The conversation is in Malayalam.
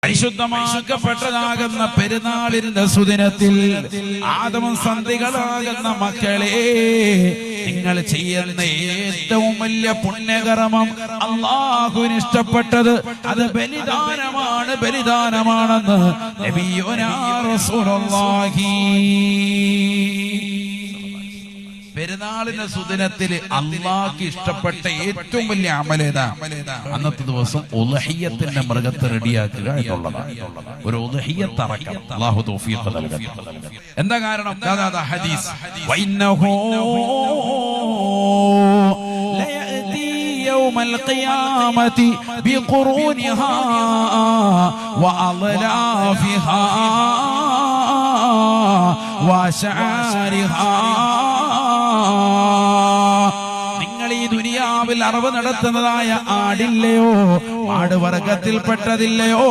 പരിശുദ്ധമാക്കപ്പെട്ടതാകുന്ന പെരുന്നാളിന്റെ സുദിനത്തിൽ ആദമും സന്ധികളാകുന്ന മക്കളെ, നിങ്ങൾ ചെയ്യുന്ന ഏറ്റവും വലിയ പുണ്യകർമ്മം അല്ലാഹുവിന് ഇഷ്ടപ്പെട്ടത് അത് ബലിദാനമാണെന്ന് നബിയുനാ റസൂലുള്ളാഹി. പെരുന്നാളിന്റെ സുദിനത്തിൽ അല്ലാഹുക്ക് ഇഷ്ടപ്പെട്ട ഏറ്റവും വലിയ അമലേതാ? അന്നത്തെ ദിവസം ഉദ്ഹിയ്യത്തിന്റെ മൃഗത്തെ റെഡിയാക്കുക എന്നുള്ളതാണ്. ഒരു ഉദ്ഹിയ്യത്ത് അറക്കാം. അല്ലാഹു തൗഫീഖ് നൽകട്ടെ. എന്താ കാരണം? അതാ ഹദീസ്, വഇന്നഹു ലയഅതി യൗമൽ ഖിയാമത്തി ബിഖുറൂനിഹാ വഅളാഫിഹാ വശഅരിഹാ. നിങ്ങൾ ഈ ദുനിയാവിൽ അറവ് നടത്തുന്നതായ ആടില്ലയോ, ആട് വർഗത്തിൽപ്പെട്ടതില്ലയോ,